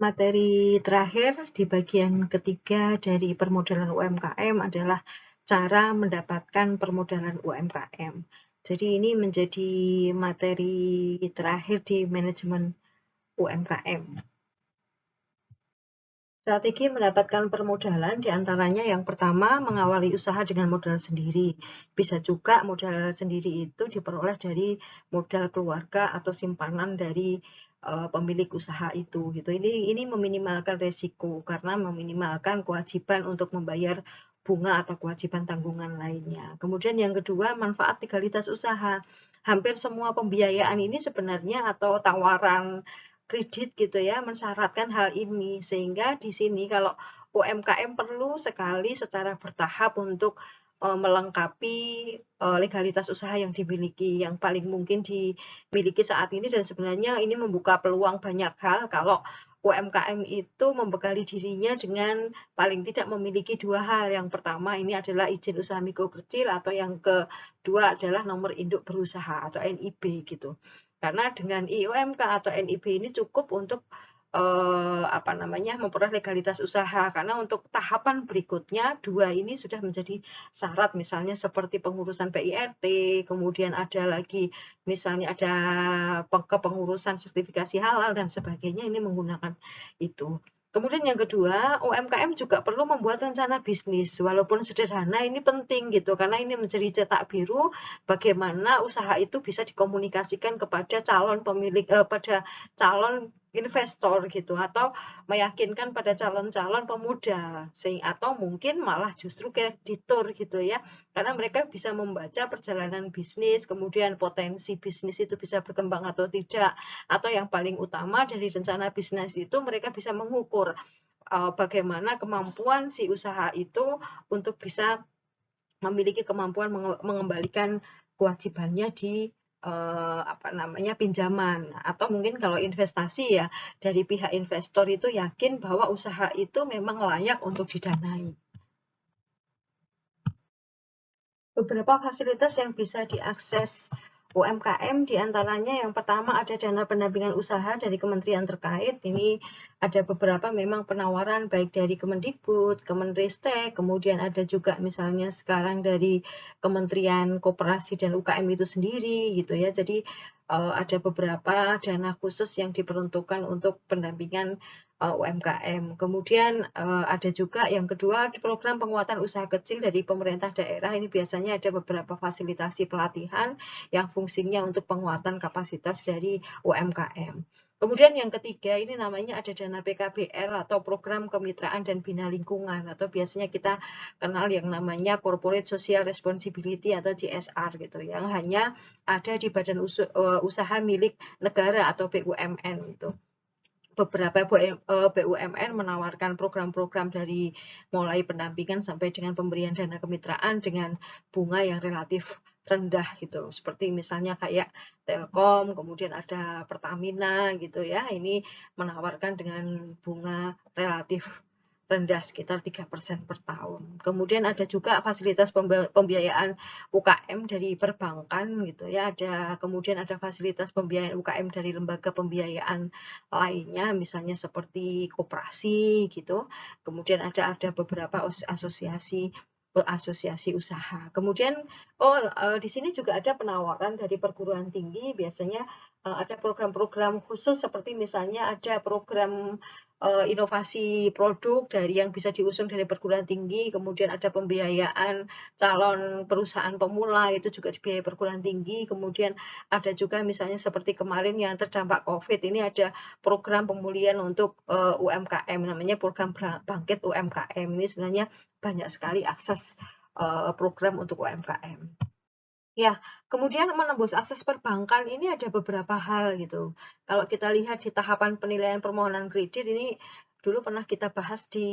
Materi terakhir di bagian ketiga dari permodalan UMKM adalah cara mendapatkan permodalan UMKM. Jadi ini menjadi materi terakhir di manajemen UMKM. Strategi mendapatkan permodalan diantaranya yang pertama mengawali usaha dengan modal sendiri. Bisa juga modal sendiri itu diperoleh dari modal keluarga atau simpanan dari pemilik usaha itu gitu. Ini meminimalkan resiko karena meminimalkan kewajiban untuk membayar bunga atau kewajiban tanggungan lainnya. Kemudian yang kedua, manfaat legalitas usaha. Hampir semua pembiayaan ini sebenarnya atau tawaran kredit gitu ya mensyaratkan hal ini, sehingga di sini kalau UMKM perlu sekali secara bertahap untuk melengkapi legalitas usaha yang dimiliki, yang paling mungkin dimiliki saat ini, dan sebenarnya ini membuka peluang banyak hal kalau UMKM itu membekali dirinya dengan paling tidak memiliki dua hal. Yang pertama ini adalah izin usaha mikro kecil, atau yang kedua adalah nomor induk berusaha atau NIB gitu. Karena dengan IUMK atau NIB ini cukup untuk memperoleh legalitas usaha, karena untuk tahapan berikutnya dua ini sudah menjadi syarat, misalnya seperti pengurusan PIRT, kemudian ada lagi misalnya ada kepengurusan sertifikasi halal dan sebagainya, ini menggunakan itu. Kemudian yang kedua, UMKM juga perlu membuat rencana bisnis, walaupun sederhana ini penting gitu, karena ini menjadi cetak biru bagaimana usaha itu bisa dikomunikasikan kepada calon pemilik, pada calon investor gitu, atau meyakinkan pada calon-calon pemodal, atau mungkin malah justru kreditur gitu ya, karena mereka bisa membaca perjalanan bisnis, kemudian potensi bisnis itu bisa berkembang atau tidak, atau yang paling utama dari rencana bisnis itu mereka bisa mengukur bagaimana kemampuan si usaha itu untuk bisa memiliki kemampuan mengembalikan kewajibannya di pinjaman, atau mungkin kalau investasi ya dari pihak investor itu yakin bahwa usaha itu memang layak untuk didanai. Beberapa fasilitas yang bisa diakses UMKM diantaranya yang pertama ada dana pendampingan usaha dari kementerian terkait. Ini ada beberapa memang penawaran baik dari Kemendikbud, Kemenristek, kemudian ada juga misalnya sekarang dari Kementerian Koperasi dan UKM itu sendiri gitu ya. Jadi ada beberapa dana khusus yang diperuntukkan untuk pendampingan UMKM. Kemudian ada juga yang kedua program penguatan usaha kecil dari pemerintah daerah. Ini biasanya ada beberapa fasilitasi pelatihan yang fungsinya untuk penguatan kapasitas dari UMKM. Kemudian yang ketiga ini namanya ada dana PKBL atau program kemitraan dan bina lingkungan, atau biasanya kita kenal yang namanya Corporate Social Responsibility atau CSR gitu, yang hanya ada di badan usaha milik negara atau BUMN gitu. Beberapa BUMN menawarkan program-program dari mulai pendampingan sampai dengan pemberian dana kemitraan dengan bunga yang relatif rendah gitu, seperti misalnya kayak Telkom, kemudian ada Pertamina gitu ya, ini menawarkan dengan bunga relatif rendah sekitar 3% per tahun. Kemudian ada juga fasilitas pembiayaan UKM dari perbankan gitu ya, kemudian ada fasilitas pembiayaan UKM dari lembaga pembiayaan lainnya, misalnya seperti koperasi gitu. Kemudian ada beberapa asosiasi usaha. Kemudian di sini juga ada penawaran dari perguruan tinggi, biasanya ada program-program khusus seperti misalnya ada program inovasi produk dari yang bisa diusung dari perguruan tinggi, kemudian ada pembiayaan calon perusahaan pemula itu juga dibiayai perguruan tinggi, kemudian ada juga misalnya seperti kemarin yang terdampak COVID, ini ada program pemulihan untuk UMKM, namanya program Bangkit UMKM. Ini sebenarnya banyak sekali akses program untuk UMKM. Ya, kemudian menembus akses perbankan ini ada beberapa hal gitu. Kalau kita lihat di tahapan penilaian permohonan kredit ini dulu pernah kita bahas di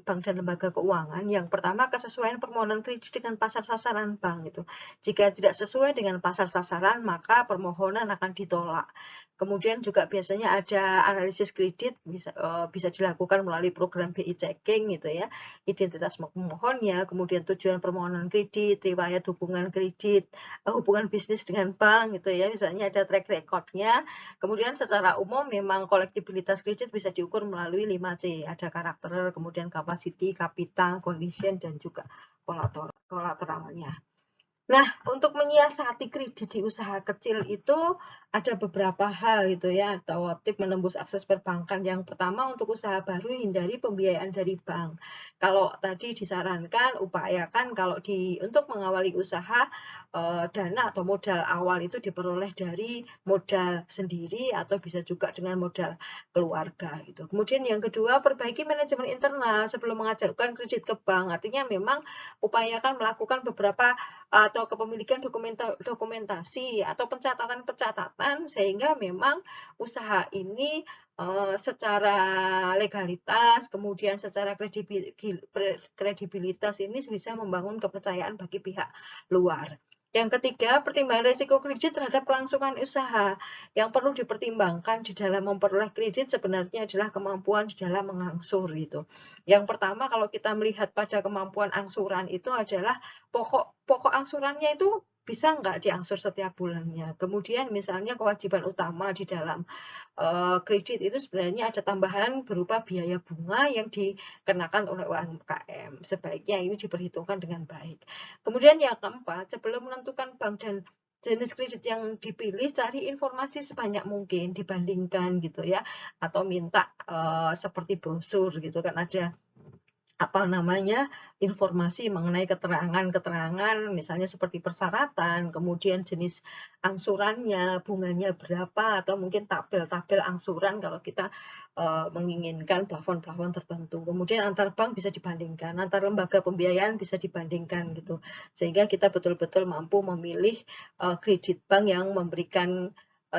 bank dan lembaga keuangan. Yang pertama, kesesuaian permohonan kredit dengan pasar sasaran bank gitu. Jika tidak sesuai dengan pasar sasaran, maka permohonan akan ditolak. Kemudian juga biasanya ada analisis kredit bisa dilakukan melalui program BI checking gitu ya, identitas pemohonnya, kemudian tujuan permohonan kredit, riwayat hubungan kredit, hubungan bisnis dengan bank gitu ya, misalnya ada track recordnya. Kemudian secara umum memang kolektibilitas kredit bisa diukur melalui 5C, ada karakter, kemudian capacity, capital, condition, dan juga kolateralnya. Nah, untuk menyiasati kredit di usaha kecil itu ada beberapa hal gitu ya, atau tip menembus akses perbankan. Yang pertama, untuk usaha baru hindari pembiayaan dari bank. Kalau tadi disarankan, upayakan kalau untuk mengawali usaha, dana atau modal awal itu diperoleh dari modal sendiri atau bisa juga dengan modal keluarga gitu. Kemudian yang kedua, perbaiki manajemen internal sebelum mengajukan kredit ke bank. Artinya memang upayakan melakukan beberapa atau kepemilikan dokumentasi atau pencatatan-pencatatan sehingga memang usaha ini secara legalitas, kemudian secara kredibilitas ini bisa membangun kepercayaan bagi pihak luar. Yang ketiga, pertimbangan risiko kredit terhadap kelangsungan usaha. Yang perlu dipertimbangkan di dalam memperoleh kredit sebenarnya adalah kemampuan di dalam mengangsur gitu. Yang pertama, kalau kita melihat pada kemampuan angsuran itu adalah pokok angsurannya itu bisa nggak diangsur setiap bulannya. Kemudian misalnya kewajiban utama di dalam kredit itu sebenarnya ada tambahan berupa biaya bunga yang dikenakan oleh UMKM. Sebaiknya ini diperhitungkan dengan baik. Kemudian yang keempat, sebelum menentukan bank dan jenis kredit yang dipilih, cari informasi sebanyak mungkin, dibandingkan gitu ya, atau minta seperti brosur gitu kan, ada informasi mengenai keterangan-keterangan misalnya seperti persyaratan, kemudian jenis angsurannya, bunganya berapa, atau mungkin tabel-tabel angsuran kalau kita menginginkan plafon-plafon tertentu. Kemudian antar bank bisa dibandingkan, antar lembaga pembiayaan bisa dibandingkan gitu. Sehingga kita betul-betul mampu memilih kredit bank yang memberikan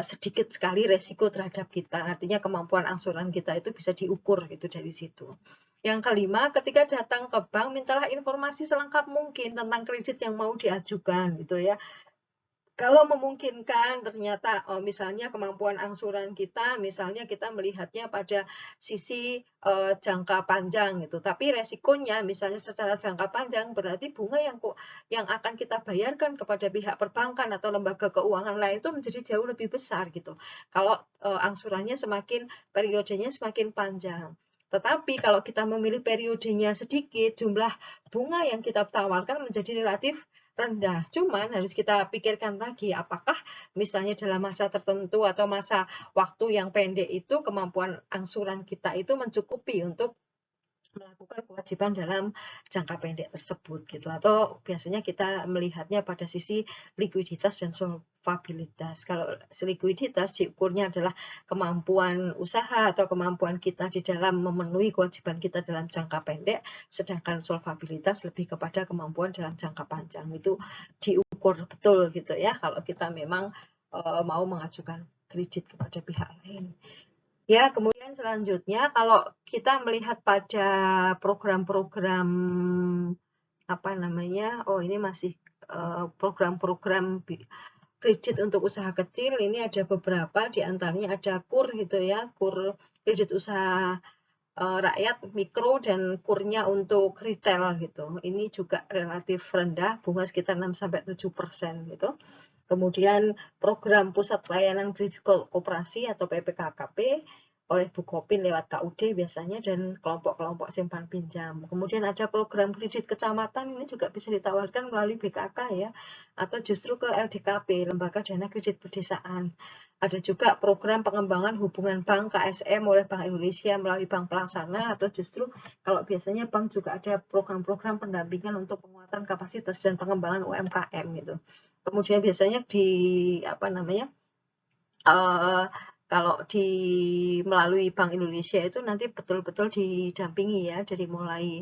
sedikit sekali resiko terhadap kita. Artinya kemampuan angsuran kita itu bisa diukur gitu dari situ. Yang kelima, ketika datang ke bank, mintalah informasi selengkap mungkin tentang kredit yang mau diajukan gitu ya. Kalau memungkinkan ternyata misalnya kemampuan angsuran kita, misalnya kita melihatnya pada sisi jangka panjang gitu. Tapi resikonya misalnya secara jangka panjang berarti bunga yang akan kita bayarkan kepada pihak perbankan atau lembaga keuangan lain itu menjadi jauh lebih besar gitu. Kalau angsurannya periodenya semakin panjang. Tetapi kalau kita memilih periodenya sedikit, jumlah bunga yang kita tawarkan menjadi relatif rendah. Cuman harus kita pikirkan lagi, apakah misalnya dalam masa tertentu atau masa waktu yang pendek itu kemampuan angsuran kita itu mencukupi untuk melakukan kewajiban dalam jangka pendek tersebut gitu, atau biasanya kita melihatnya pada sisi likuiditas dan solvabilitas. Kalau likuiditas diukurnya adalah kemampuan usaha atau kemampuan kita di dalam memenuhi kewajiban kita dalam jangka pendek, sedangkan solvabilitas lebih kepada kemampuan dalam jangka panjang. Itu diukur betul gitu ya kalau kita memang mau mengajukan kredit kepada pihak lain. Ya, kemudian selanjutnya kalau kita melihat pada program-program ini masih program-program kredit untuk usaha kecil, ini ada beberapa, di antaranya ada KUR gitu ya, KUR kredit usaha rakyat mikro dan KUR-nya untuk retail gitu. Ini juga relatif rendah, bunga sekitar 6-7% gitu. Kemudian program Pusat Pelayanan Kredit Koperasi atau PPKKP oleh Bukopin lewat KUD biasanya dan kelompok-kelompok simpan pinjam. Kemudian ada program kredit kecamatan, ini juga bisa ditawarkan melalui BKK ya, atau justru ke LDKP, Lembaga Dana Kredit Pedesaan. Ada juga program pengembangan hubungan bank KSM oleh Bank Indonesia melalui bank pelaksana, atau justru kalau biasanya bank juga ada program-program pendampingan untuk penguatan kapasitas dan pengembangan UMKM gitu. Kemudian biasanya kalau melalui Bank Indonesia itu nanti betul-betul didampingi ya dari mulai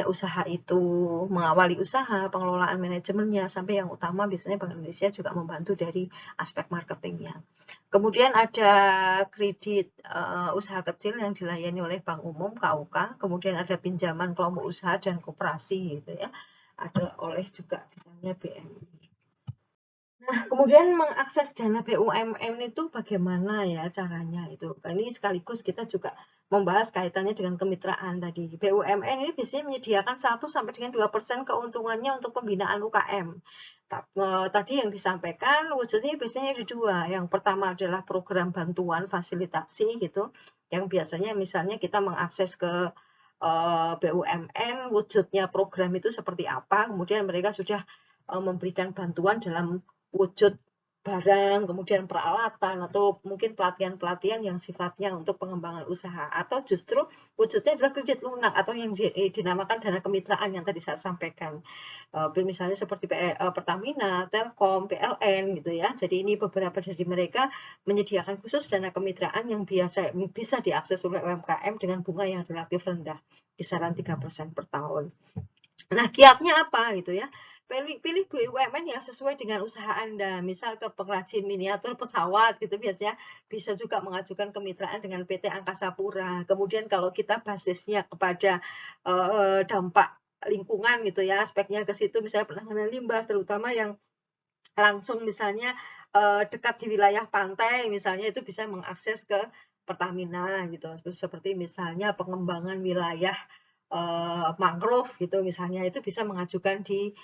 usaha itu, mengawali usaha, pengelolaan manajemennya, sampai yang utama biasanya Bank Indonesia juga membantu dari aspek marketingnya. Kemudian ada kredit usaha kecil yang dilayani oleh Bank Umum KUK, kemudian ada pinjaman kelompok usaha dan koperasi gitu ya, ada oleh juga misalnya BMI. Nah, kemudian mengakses dana BUMN itu bagaimana ya caranya itu? Ini sekaligus kita juga membahas kaitannya dengan kemitraan tadi. BUMN ini biasanya menyediakan 1-2% keuntungannya untuk pembinaan UKM. Tadi yang disampaikan wujudnya biasanya ada dua. Yang pertama adalah program bantuan fasilitasi gitu, yang biasanya misalnya kita mengakses ke BUMN, wujudnya program itu seperti apa, kemudian mereka sudah memberikan bantuan dalam wujud barang, kemudian peralatan, atau mungkin pelatihan-pelatihan yang sifatnya untuk pengembangan usaha, atau justru wujudnya adalah kredit lunak atau yang dinamakan dana kemitraan yang tadi saya sampaikan. Misalnya seperti Pertamina, Telkom, PLN gitu ya. Jadi ini beberapa dari mereka menyediakan khusus dana kemitraan yang bisa diakses oleh UMKM dengan bunga yang relatif rendah, kisaran 3% per tahun. Nah, kiatnya apa gitu ya? Pilih BUMN yang sesuai dengan usaha Anda. Misal ke pengrajin miniatur pesawat gitu biasanya bisa juga mengajukan kemitraan dengan PT Angkasa Pura. Kemudian kalau kita basisnya kepada dampak lingkungan gitu ya, aspeknya ke situ misalnya penanganan limbah terutama yang langsung misalnya dekat di wilayah pantai misalnya itu bisa mengakses ke Pertamina gitu. Seperti misalnya pengembangan wilayah mangrove gitu misalnya itu bisa mengajukan di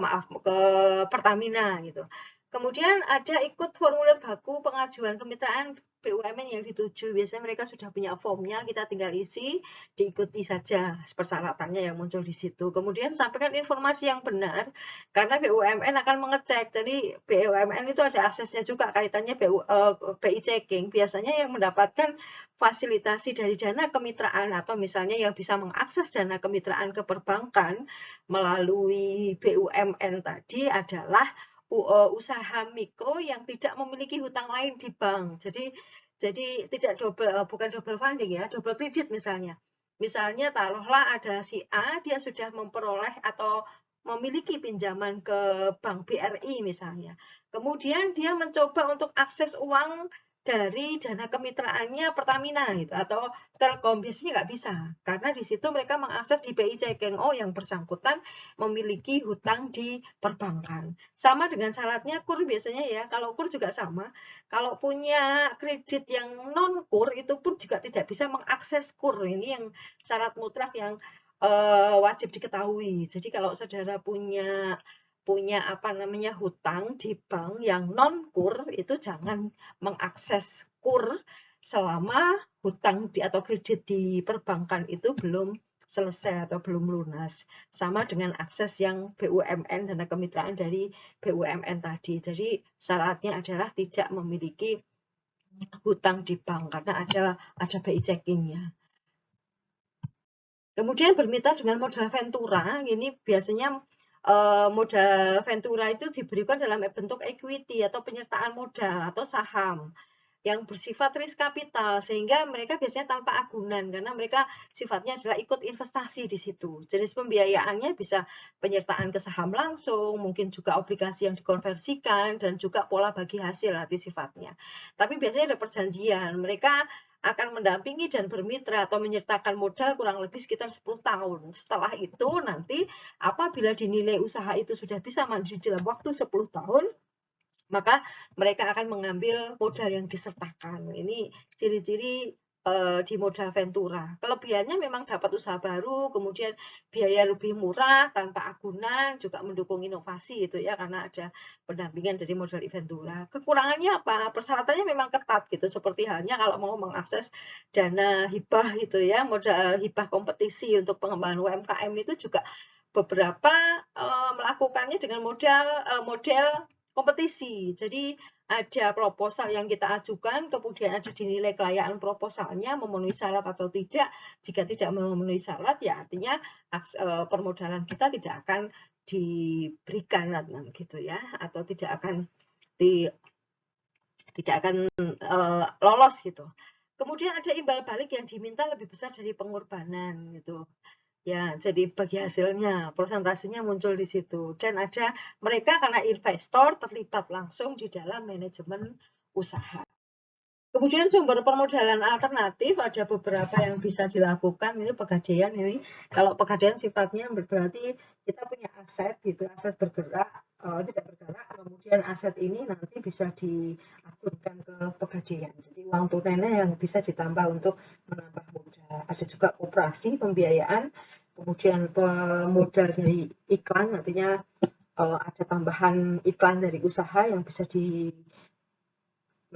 maaf ke Pertamina gitu. Kemudian ada ikut formulir baku pengajuan kemitraan BUMN yang dituju. Biasanya mereka sudah punya formnya, kita tinggal isi, diikuti saja persyaratannya yang muncul di situ. Kemudian sampaikan informasi yang benar, karena BUMN akan mengecek. Jadi BUMN itu ada aksesnya juga kaitannya BI checking. Biasanya yang mendapatkan fasilitasi dari dana kemitraan atau misalnya yang bisa mengakses dana kemitraan ke perbankan melalui BUMN tadi adalah usaha mikro yang tidak memiliki hutang lain di bank. Jadi tidak bukan double funding ya, double kredit misalnya. Misalnya taruhlah ada si A, dia sudah memperoleh atau memiliki pinjaman ke bank BRI misalnya. Kemudian dia mencoba untuk akses uang dari dana kemitraannya Pertamina gitu atau Telkom, biasanya nggak bisa karena di situ mereka mengakses di BI checking, oh yang bersangkutan memiliki hutang di perbankan. Sama dengan syaratnya KUR biasanya ya, kalau KUR juga sama. Kalau punya kredit yang non KUR itu pun juga tidak bisa mengakses KUR. Ini yang syarat mutlak yang wajib diketahui. Jadi kalau saudara punya apa namanya hutang di bank yang non KUR itu jangan mengakses KUR selama hutang atau kredit di perbankan itu belum selesai atau belum lunas. Sama dengan akses yang BUMN dana kemitraan dari BUMN tadi. Jadi syaratnya adalah tidak memiliki hutang di bank karena ada BI checkingnya. Kemudian bermitra dengan modal ventura, ini biasanya modal ventura itu diberikan dalam bentuk equity atau penyertaan modal atau saham yang bersifat risk capital sehingga mereka biasanya tanpa agunan karena mereka sifatnya adalah ikut investasi di situ. Jenis pembiayaannya bisa penyertaan ke saham langsung, mungkin juga obligasi yang dikonversikan dan juga pola bagi hasil nanti sifatnya. Tapi biasanya ada perjanjian, mereka akan mendampingi dan bermitra atau menyertakan modal kurang lebih sekitar 10 tahun. Setelah itu nanti apabila dinilai usaha itu sudah bisa mandiri dalam waktu 10 tahun, maka mereka akan mengambil modal yang disertakan. Ini ciri-ciri di modal ventura. Kelebihannya memang dapat usaha baru, kemudian biaya lebih murah tanpa agunan, juga mendukung inovasi itu ya karena ada pendampingan dari modal ventura. Kekurangannya apa? Persyaratannya memang ketat gitu, seperti halnya kalau mau mengakses dana hibah gitu ya, modal hibah kompetisi untuk pengembangan UMKM itu juga beberapa melakukannya dengan model kompetisi. Jadi ada proposal yang kita ajukan, kemudian ada dinilai kelayakan proposalnya memenuhi syarat atau tidak. Jika tidak memenuhi syarat, ya artinya permodalan kita tidak akan diberikan gitu ya, atau tidak akan lolos gitu. Kemudian ada imbal balik yang diminta lebih besar dari pengorbanan gitu. Ya, jadi bagi hasilnya, persentasenya muncul di situ. Dan ada mereka karena investor terlibat langsung di dalam manajemen usaha. Kemudian sumber permodalan alternatif ada beberapa yang bisa dilakukan. Ini pegadaian ini. Kalau pegadaian sifatnya berarti kita punya aset gitu, aset bergerak. tidak bergerak, kemudian aset ini nanti bisa diagunkan ke Pegadaian. Jadi uang tunainya yang bisa ditambah untuk menambah modal. Ada juga koperasi pembiayaan, kemudian modal dari iklan, artinya ada tambahan iklan dari usaha yang bisa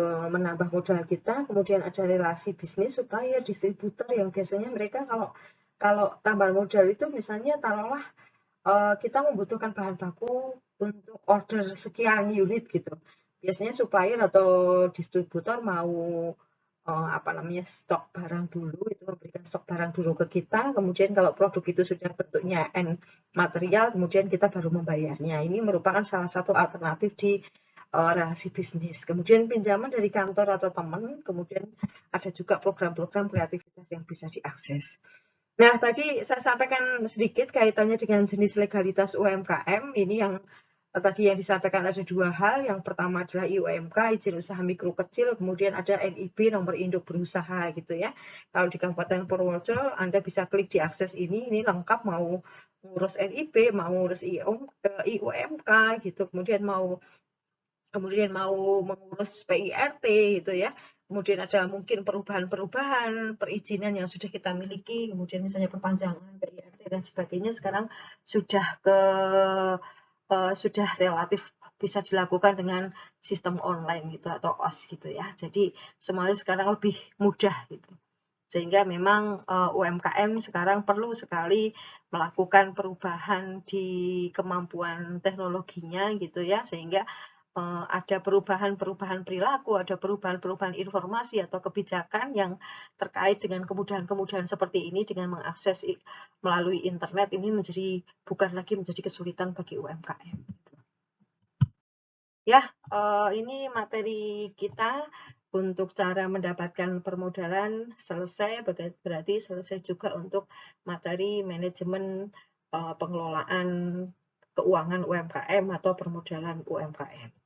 menambah modal kita, kemudian ada relasi bisnis, supplier, distributor yang biasanya mereka kalau tambahan modal itu misalnya taruhlah kita membutuhkan bahan baku untuk order sekian unit gitu. Biasanya supplier atau distributor mau stok barang dulu, itu memberikan stok barang dulu ke kita, kemudian kalau produk itu sudah bentuknya end material, kemudian kita baru membayarnya. Ini merupakan salah satu alternatif di relasi bisnis. Kemudian pinjaman dari kantor atau teman, kemudian ada juga program-program kreativitas yang bisa diakses. Nah, tadi saya sampaikan sedikit kaitannya dengan jenis legalitas UMKM. Ini yang tadi yang disampaikan ada dua hal. Yang pertama adalah IUMK, izin usaha mikro kecil, kemudian ada NIB, nomor induk berusaha gitu ya. Kalau di Kabupaten Purworejo, Anda bisa klik di akses ini lengkap, mau ngurus NIB, mau ngurus IUMK gitu, kemudian mau mengurus PIRT gitu ya. Kemudian ada mungkin perubahan-perubahan perizinan yang sudah kita miliki, kemudian misalnya perpanjangan PIRT dan sebagainya sekarang sudah relatif bisa dilakukan dengan sistem online gitu atau OS gitu ya. Jadi semuanya sekarang lebih mudah gitu. Sehingga memang UMKM sekarang perlu sekali melakukan perubahan di kemampuan teknologinya gitu ya, sehingga ada perubahan-perubahan perilaku, ada perubahan-perubahan informasi atau kebijakan yang terkait dengan kemudahan-kemudahan seperti ini dengan mengakses melalui internet ini bukan lagi menjadi kesulitan bagi UMKM. Ya, ini materi kita untuk cara mendapatkan permodalan selesai, berarti selesai juga untuk materi manajemen pengelolaan keuangan UMKM atau permodalan UMKM.